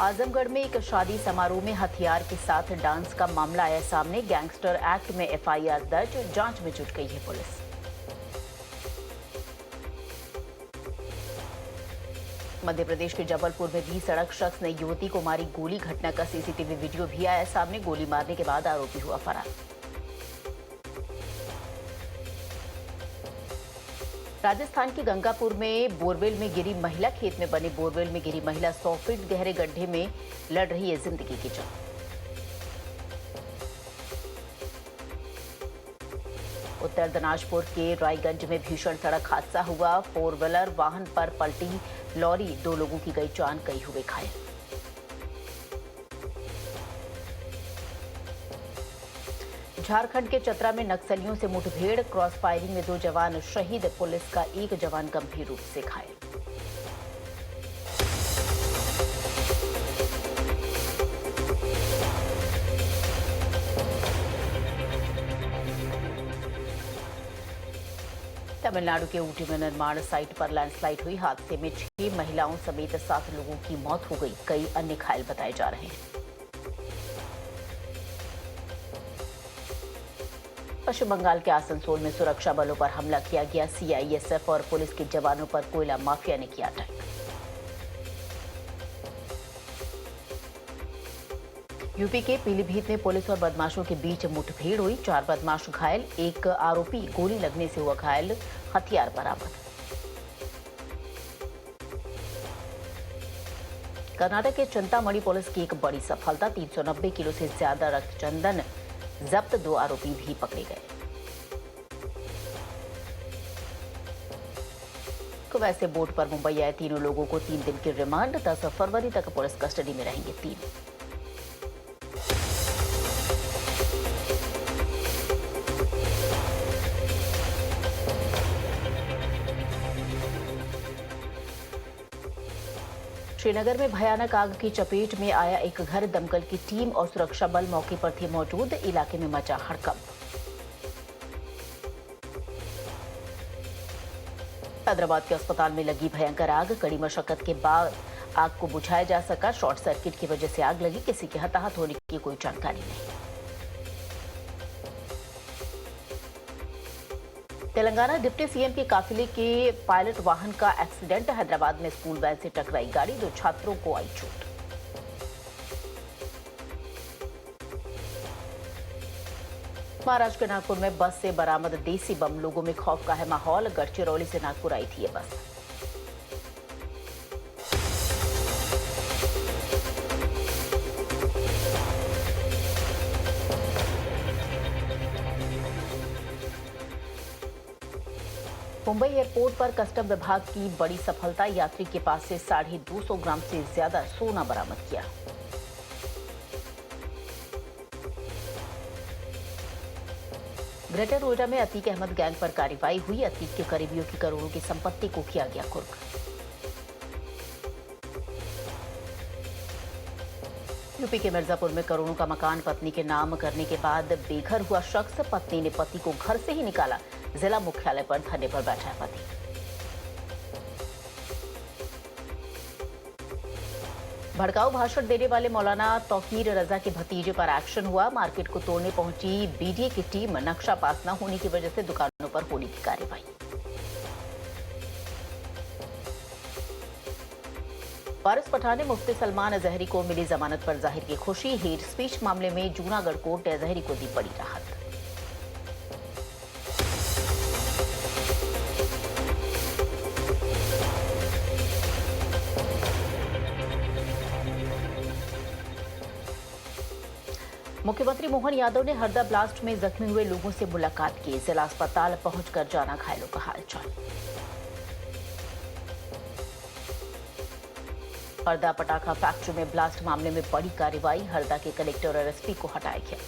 आजमगढ़ में एक शादी समारोह में हथियार के साथ डांस का मामला आया सामने। गैंगस्टर एक्ट में एफआईआर दर्ज, जांच में जुट गई है पुलिस। मध्य प्रदेश के जबलपुर में 20 सड़क शख्स ने युवती को मारी गोली। घटना का सीसीटीवी वीडियो भी आया सामने। गोली मारने के बाद आरोपी हुआ फरार। राजस्थान के गंगापुर में बोरवेल में गिरी महिला। खेत में बने बोरवेल में गिरी महिला 100 फीट गहरे गड्ढे में लड़ रही है जिंदगी की जंग। उत्तर दिनाजपुर के रायगंज में भीषण सड़क हादसा हुआ। 4 व्हीलर वाहन पर पलटी लॉरी, 2 लोगों की गई जान, कई हुए घायल। झारखंड के चतरा में नक्सलियों से मुठभेड़। क्रॉस फायरिंग में 2 जवान शहीद, पुलिस का 1 जवान गंभीर रूप से घायल। तमिलनाडु के ऊटी में निर्माण साइट पर लैंडस्लाइड हुई। हादसे में 6 महिलाओं समेत 7 लोगों की मौत हो गई, कई अन्य घायल बताए जा रहे हैं। पश्चिम बंगाल के आसनसोल में सुरक्षा बलों पर हमला किया गया। सीआईएसएफ और पुलिस के जवानों पर कोयला माफिया ने किया अटैक। यूपी के पीलीभीत में पुलिस और बदमाशों के बीच मुठभेड़ हुई। 4 बदमाश घायल, 1 आरोपी गोली लगने से हुआ घायल। हथियार बरामद। कर्नाटक के चिंतामणि पुलिस की एक बड़ी सफलता। 390 किलो से ज्यादा रक्तचंदन जब्त, 2 आरोपी भी पकड़े गए। कुवैत से बोट पर मुंबई आए तीनों लोगों को 3 दिन की रिमांड। 10 फरवरी तक पुलिस कस्टडी में रहेंगे तीनों। श्रीनगर में भयानक आग की चपेट में आया एक घर। दमकल की टीम और सुरक्षा बल मौके पर थे मौजूद। इलाके में मचा हड़कंप। हैदराबाद के अस्पताल में लगी भयंकर आग। कड़ी मशक्कत के बाद आग को बुझाया जा सका। शॉर्ट सर्किट की वजह से आग लगी। किसी के हताहत होने की कोई जानकारी नहीं। तेलंगाना डिप्टी सीएम के काफिले के पायलट वाहन का एक्सीडेंट। हैदराबाद में स्कूल वैन से टकराई गाड़ी, 2 छात्रों को आई चोट। महाराष्ट्र के नागपुर में बस से बरामद देसी बम। लोगों में खौफ का है माहौल। गढ़चिरौली से नागपुर आई थी ये बस। मुंबई एयरपोर्ट पर कस्टम विभाग की बड़ी सफलता। यात्री के पास से 250 ग्राम से ज्यादा सोना बरामद किया। ग्रेटर नोएडा में अतीक अहमद गैंग पर कार्रवाई हुई। अतीक के करीबियों की करोड़ों की संपत्ति को किया गया कुर्क। यूपी के मिर्जापुर में करोड़ों का मकान पत्नी के नाम करने के बाद बेघर हुआ शख्स। पत्नी ने पति को घर से ही निकाला। जिला मुख्यालय पर धरने पर बैठा है पति। भड़काऊ भाषण देने वाले मौलाना तौकीर रजा के भतीजे पर एक्शन हुआ। मार्केट को तोड़ने पहुंची बीडीए की टीम। नक्शा पास न होने की वजह से दुकानों पर होली की कार्रवाई। वारिस पठान ने मुफ्ती सलमान अजहरी को मिली जमानत पर जाहिर की खुशी। हेट स्पीच मामले में जूनागढ़ कोर्ट ने अजहरी को दी बड़ी राहत। मुख्यमंत्री मोहन यादव ने हरदा ब्लास्ट में जख्मी हुए लोगों से मुलाकात की। जिला अस्पताल पहुंचकर जाना घायलों का हालचाल। हरदा पटाखा फैक्ट्री में ब्लास्ट मामले में बड़ी कार्रवाई। हरदा के कलेक्टर और एसपी को हटाया गया।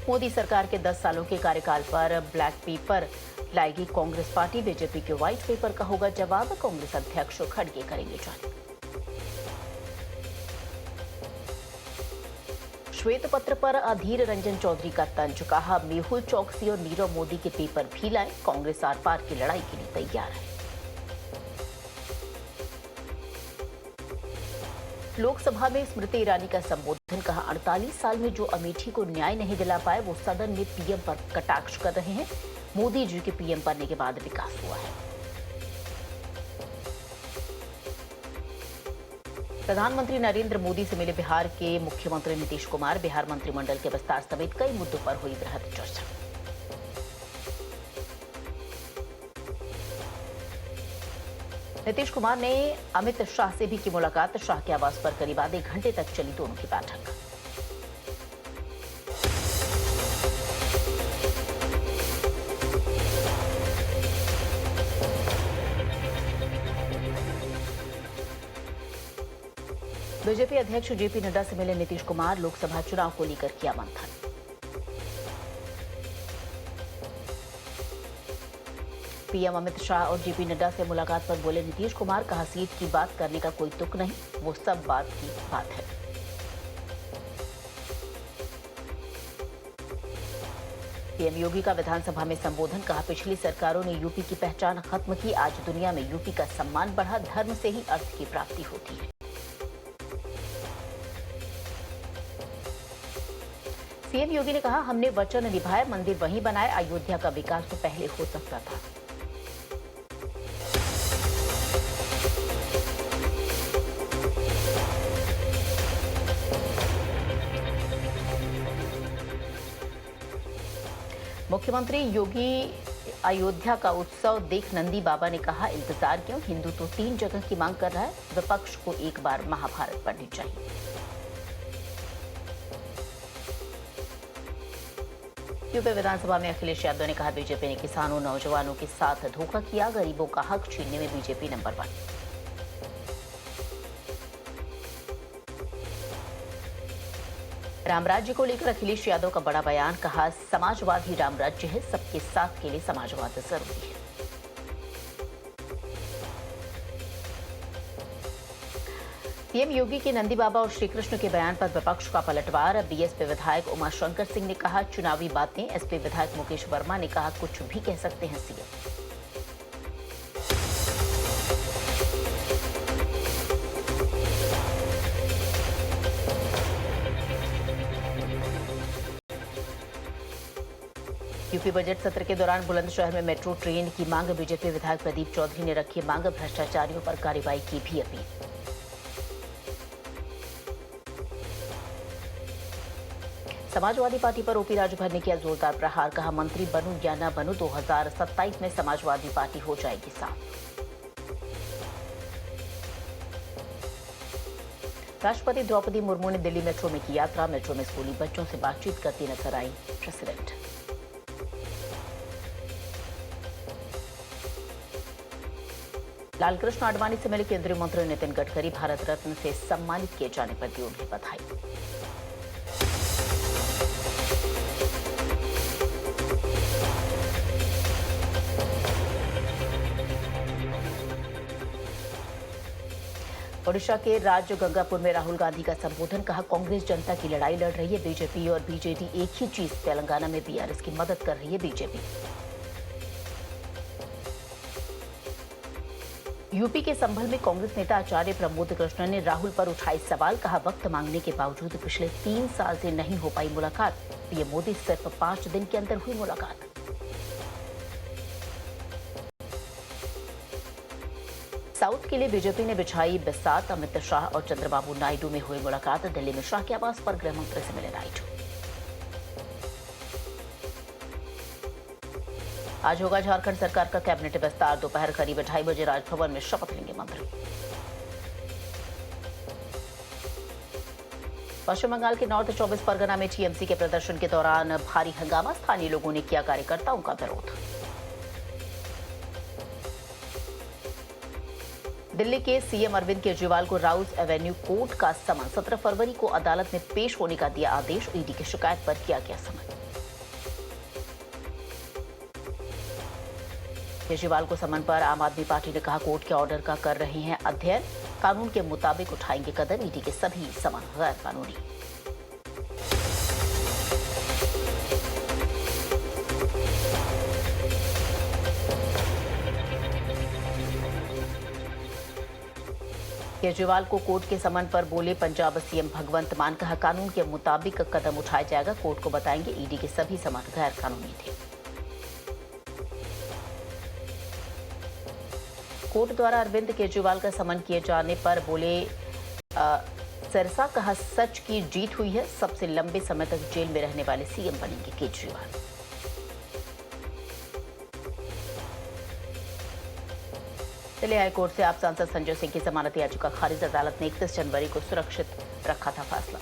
मोदी सरकार के 10 सालों के कार्यकाल पर ब्लैक पेपर लाएगी कांग्रेस पार्टी। बीजेपी के व्हाइट पेपर का होगा जवाब। कांग्रेस अध्यक्ष खड़गे करेंगे जारी। श्वेत पत्र पर अधीर रंजन चौधरी का तंज, कहा मेहुल चौकसी और नीरव मोदी के पेपर भी लाए, कांग्रेस आर पार की लड़ाई के लिए तैयार है। लोकसभा में स्मृति ईरानी का संबोधन, कहा 48 साल में जो अमेठी को न्याय नहीं दिला पाए वो सदन में पीएम पर कटाक्ष कर रहे हैं। मोदी जी के पीएम बनने के बाद विकास हुआ है। प्रधानमंत्री नरेंद्र मोदी से मिले बिहार के मुख्यमंत्री नीतीश कुमार, बिहार मंत्रिमंडल के विस्तार समेत कई मुद्दों पर हुई बृहद चर्चा। नीतीश कुमार ने अमित शाह से भी की मुलाकात, शाह के आवास पर करीब आधे घंटे तक चली दोनों की बैठक। बीजेपी अध्यक्ष जेपी नड्डा से मिले नीतीश कुमार, लोकसभा चुनाव को लेकर किया मंथन। पीएम अमित शाह और जेपी नड्डा से मुलाकात पर बोले नीतीश कुमार, कहा सीट की बात करने का कोई तुक नहीं, वो सब बात की बात है। पीएम योगी का विधानसभा में संबोधन, कहा पिछली सरकारों ने यूपी की पहचान खत्म की, आज दुनिया में यूपी का सम्मान बढ़ा, धर्म से ही अर्थ की प्राप्ति होती है। सीएम योगी ने कहा हमने वचन निभाए, मंदिर वहीं बनाए, अयोध्या का विकास तो पहले हो सकता था। मुख्यमंत्री योगी अयोध्या का उत्सव देख नंदी बाबा ने कहा इंतजार क्यों, हिंदू तो 3 जगह की मांग कर रहा है, विपक्ष को एक बार महाभारत पढ़नी चाहिए। यूपी विधानसभा में अखिलेश यादव ने कहा बीजेपी ने किसानों नौजवानों के साथ धोखा किया, गरीबों का हक छीनने में बीजेपी नंबर 1। रामराज्य को लेकर अखिलेश यादव का बड़ा बयान, कहा समाजवादी रामराज्य है, सबके साथ के लिए समाजवाद जरूरी है। सीएम योगी के नंदी बाबा और श्रीकृष्ण के बयान पर विपक्ष का पलटवार, बीएसपी विधायक उमाशंकर सिंह ने कहा चुनावी बातें, एसपी विधायक मुकेश वर्मा ने कहा कुछ भी कह सकते हैं सीएम। यूपी बजट सत्र के दौरान बुलंदशहर में मेट्रो ट्रेन की मांग, बीजेपी विधायक प्रदीप चौधरी ने रखी मांग, भ्रष्टाचारियों पर कार्रवाई की भी अपील। समाजवादी पार्टी पर ओपी राजभर ने किया जोरदार प्रहार, कहा मंत्री बनूं या न बनूं 2027 में समाजवादी पार्टी हो जाएगी साफ। राष्ट्रपति द्रौपदी मुर्मू ने दिल्ली मेट्रो में की यात्रा, मेट्रो में स्कूली बच्चों से बातचीत करती नजर आई प्रेसिडेंट। लालकृष्ण आडवाणी से मिले केंद्रीय मंत्री नितिन गडकरी, भारत रत्न से सम्मानित किए जाने पर दी उन्हें बधाई। ओडिशा के राजगंगापुर में राहुल गांधी का संबोधन, कहा कांग्रेस जनता की लड़ाई लड़ रही है, बीजेपी और बीजेडी एक ही चीज, तेलंगाना में बीआरएस की मदद कर रही है बीजेपी। यूपी के संभल में कांग्रेस नेता आचार्य प्रमोद कृष्ण ने राहुल पर उठाए सवाल, कहा वक्त मांगने के बावजूद पिछले 3 साल से नहीं हो पाई मुलाकात, पीएम मोदी सिर्फ 5 दिन के अंदर हुई मुलाकात। साउथ के लिए बीजेपी ने बिछाई बिसात, अमित शाह और चंद्रबाबू नायडू में हुई मुलाकात, दिल्ली में शाह के आवास पर गृह मंत्री से मिले नायडू। आज होगा झारखंड सरकार का कैबिनेट विस्तार, दोपहर करीब 2:30 बजे राजभवन में शपथ लेंगे मंत्री। पश्चिम बंगाल के नॉर्थ 24 परगना में टीएमसी के प्रदर्शन के दौरान भारी हंगामा, स्थानीय लोगों ने किया कार्यकर्ताओं का विरोध। दिल्ली के सीएम अरविंद केजरीवाल को राउज एवेन्यू कोर्ट का समन, 17 फरवरी को अदालत में पेश होने का दिया आदेश, ईडी की शिकायत पर किया गया समन। केजरीवाल को समन पर आम आदमी पार्टी ने कहा कोर्ट के ऑर्डर का कर रहे हैं अध्ययन, कानून के मुताबिक उठाएंगे कदम, ईडी के सभी समन गैर कानूनी। केजरीवाल को कोर्ट के समन पर बोले पंजाब सीएम भगवंत मान, कहा कानून के मुताबिक कदम उठाया जाएगा, कोर्ट को बताएंगे ईडी के सभी समन गैर कानूनी थे। कोर्ट द्वारा अरविंद केजरीवाल का समन किए जाने पर बोले सिरसा, कहा सच की जीत हुई है, सबसे लंबे समय तक जेल में रहने वाले सीएम बनेंगे केजरीवाल। दिल्ली हाईकोर्ट से आप सांसद संजय सिंह की जमानत याचिका खारिज, अदालत ने 31 जनवरी को सुरक्षित रखा था फैसला।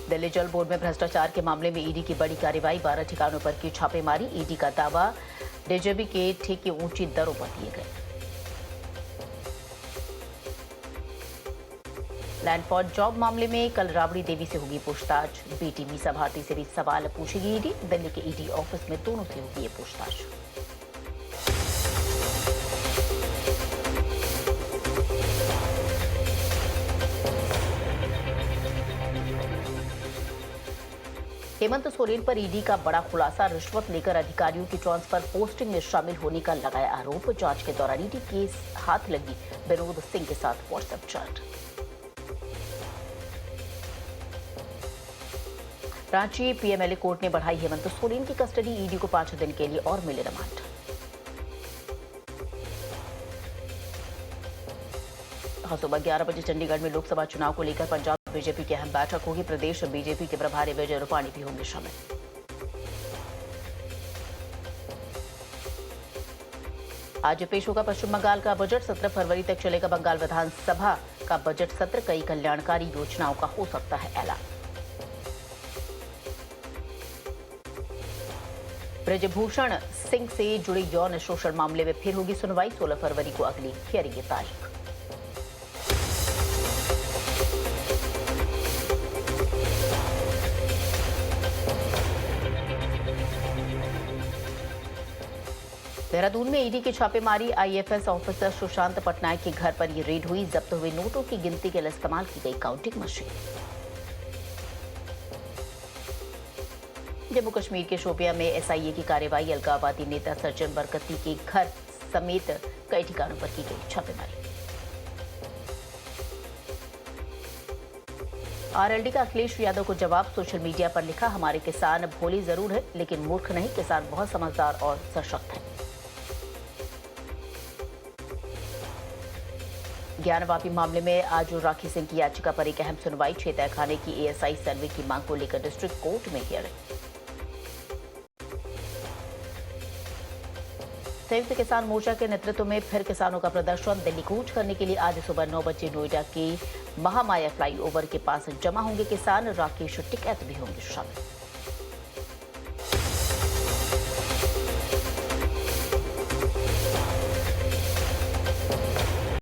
दिल्ली जल बोर्ड में भ्रष्टाचार के मामले में ईडी की बड़ी कार्रवाई, 12 ठिकानों पर की छापेमारी। ईडी का दावा, डीजीपी के ठेके ऊंची दरों पर दिए गए। लैंड फॉर जॉब मामले में कल राबड़ी देवी से होगी पूछताछ, बेटी मीसा भारती से भी सवाल पूछेगी ईडी। दिल्ली के ईडी ऑफिस में दोनों से होगी ये पूछताछ। हेमंत सोरेन पर ईडी का बड़ा खुलासा, रिश्वत लेकर अधिकारियों की ट्रांसफर पोस्टिंग में शामिल होने का लगाया आरोप। जांच के दौरान ईडी के हाथ लगी विनोद सिंह के साथ WhatsApp chat. Ranchi PMLA court ने बढ़ाई हेमंत सोरेन की कस्टडी, ईडी को 5 दिन के लिए और मिले रिमांड। सुबह 11 बजे चंडीगढ़ में लोकसभा चुनाव को लेकर पंजाब बीजेपी की अहम बैठक होगी। प्रदेश बीजेपी के प्रभारी विजय रूपाणी भी होंगे शामिल। आज पेश होगा पश्चिम बंगाल का बजट, 17 फरवरी तक चलेगा बंगाल विधानसभा का बजट सत्र। कई कल्याणकारी योजनाओं का हो सकता है ऐलान। ब्रजभूषण सिंह से जुड़े यौन शोषण मामले में फिर होगी सुनवाई, 16 फरवरी को अगली हियरिंग की तारीख। देहरादून में ईडी की छापेमारी, आईएफएस ऑफिसर सुशांत पटनायक के घर पर यह रेड हुई। जब्त हुए नोटों की गिनती के लिए इस्तेमाल की गई काउंटिंग मशीन। जम्मू कश्मीर के शोपियां में एसआईए की कार्रवाई, अलगाववादी नेता सज्जन बरकती के घर समेत कई ठिकानों पर की गई छापेमारी। आरएलडी का अखिलेश यादव को जवाब, सोशल मीडिया पर लिखा, हमारे किसान भोले जरूर है लेकिन मूर्ख नहीं, किसान बहुत समझदार और सशक्त है। ज्ञानवापी मामले में आज राखी सिंह की याचिका पर एक अहम सुनवाई, 6 तहखाने की एएसआई सर्वे की मांग को लेकर डिस्ट्रिक्ट कोर्ट में हियरिंग। संयुक्त किसान मोर्चा के नेतृत्व में फिर किसानों का प्रदर्शन, दिल्ली कूच करने के लिए आज सुबह 9 बजे नोएडा के महामाया फ्लाईओवर के पास जमा होंगे किसान। राकेश टिकैत भी होंगे शामिल।